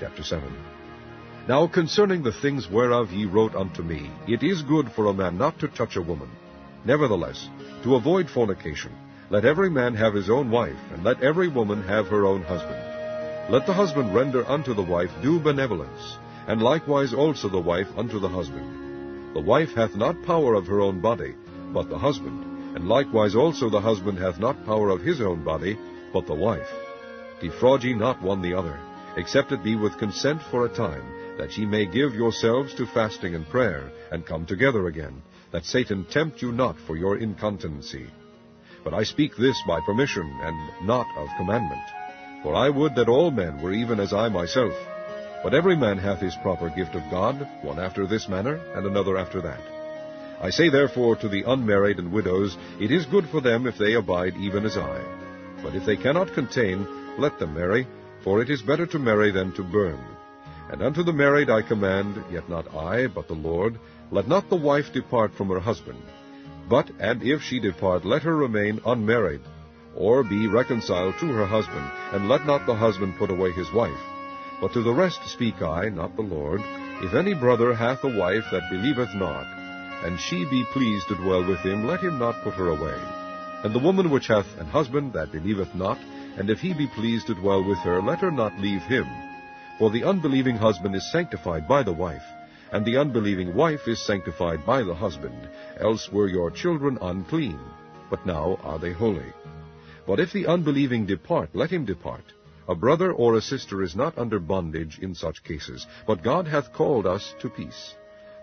chapter 7. Now concerning the things whereof ye wrote unto me, it is good for a man not to touch a woman. Nevertheless, to avoid fornication, let every man have his own wife, and let every woman have her own husband. Let the husband render unto the wife due benevolence, and likewise also the wife unto the husband. The wife hath not power of her own body, but the husband, and likewise also the husband hath not power of his own body, but the wife. Defraud ye not one the other, except it be with consent for a time, that ye may give yourselves to fasting and prayer, and come together again, that Satan tempt you not for your incontinency. But I speak this by permission, and not of commandment. For I would that all men were even as I myself. But every man hath his proper gift of God, one after this manner, and another after that. I say therefore to the unmarried and widows, it is good for them if they abide even as I. But if they cannot contain, let them marry, for it is better to marry than to burn. And unto the married I command, yet not I, but the Lord, let not the wife depart from her husband. But, and if she depart, let her remain unmarried, or be reconciled to her husband, and let not the husband put away his wife. But to the rest speak I, not the Lord, if any brother hath a wife that believeth not, and she be pleased to dwell with him, let him not put her away. And the woman which hath an husband that believeth not, and if he be pleased to dwell with her, let her not leave him. For the unbelieving husband is sanctified by the wife, and the unbelieving wife is sanctified by the husband, else were your children unclean, but now are they holy. But if the unbelieving depart, let him depart. A brother or a sister is not under bondage in such cases, but God hath called us to peace.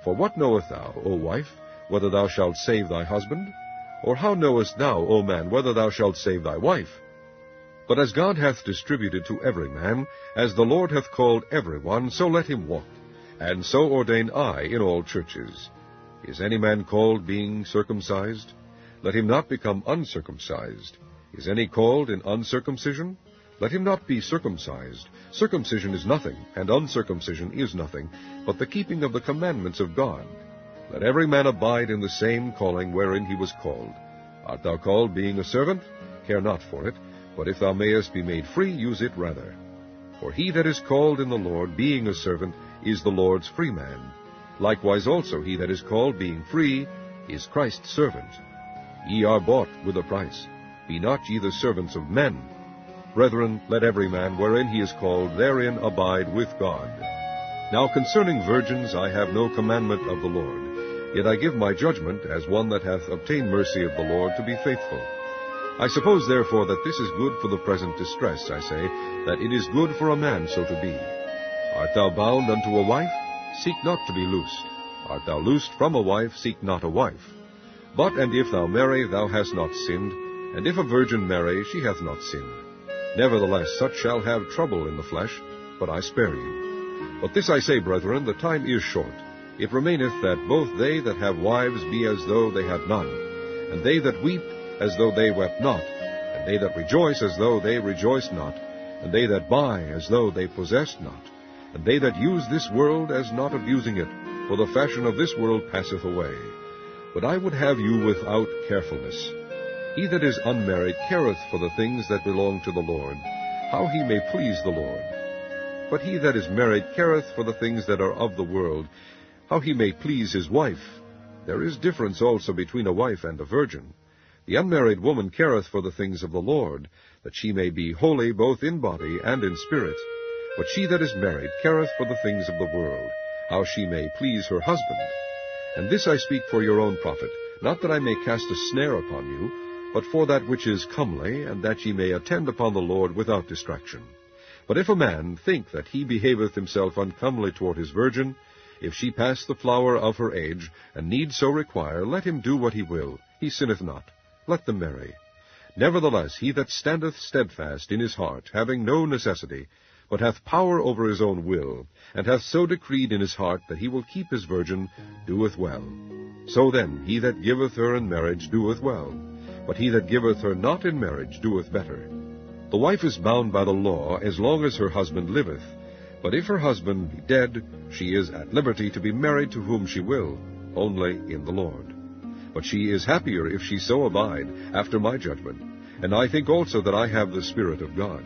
For what knowest thou, O wife, whether thou shalt save thy husband? Or how knowest thou, O man, whether thou shalt save thy wife? But as God hath distributed to every man, as the Lord hath called every one, so let him walk. And so ordain I in all churches. Is any man called being circumcised? Let him not become uncircumcised. Is any called in uncircumcision? Let him not be circumcised. Circumcision is nothing, and uncircumcision is nothing, but the keeping of the commandments of God. Let every man abide in the same calling wherein he was called. Art thou called being a servant? Care not for it, but if thou mayest be made free, use it rather. For he that is called in the Lord, being a servant, is the Lord's free man. Likewise also he that is called, being free, is Christ's servant. Ye are bought with a price. Be not ye the servants of men. Brethren, let every man, wherein he is called, therein abide with God. Now concerning virgins I have no commandment of the Lord, yet I give my judgment, as one that hath obtained mercy of the Lord, to be faithful. I suppose therefore that this is good for the present distress, I say, that it is good for a man so to be. Art thou bound unto a wife? Seek not to be loosed. Art thou loosed from a wife? Seek not a wife. But, and if thou marry, thou hast not sinned, and if a virgin marry, she hath not sinned. Nevertheless, such shall have trouble in the flesh, but I spare you. But this I say, brethren, the time is short. It remaineth that both they that have wives be as though they had none, and they that weep as though they wept not, and they that rejoice as though they rejoiced not, and they that buy as though they possessed not, and they that use this world as not abusing it, for the fashion of this world passeth away. But I would have you without carefulness. He that is unmarried careth for the things that belong to the Lord, how he may please the Lord. But he that is married careth for the things that are of the world, how he may please his wife. There is difference also between a wife and a virgin. The unmarried woman careth for the things of the Lord, that she may be holy both in body and in spirit. But she that is married careth for the things of the world, how she may please her husband. And this I speak for your own profit, not that I may cast a snare upon you, but for that which is comely, and that ye may attend upon the Lord without distraction. But if a man think that he behaveth himself uncomely toward his virgin, if she pass the flower of her age, and need so require, let him do what he will, he sinneth not. Let them marry. Nevertheless, he that standeth steadfast in his heart, having no necessity, but hath power over his own will, and hath so decreed in his heart that he will keep his virgin, doeth well. So then, he that giveth her in marriage doeth well, but he that giveth her not in marriage doeth better. The wife is bound by the law as long as her husband liveth, but if her husband be dead, she is at liberty to be married to whom she will, only in the Lord. But she is happier if she so abide, after my judgment, and I think also that I have the Spirit of God.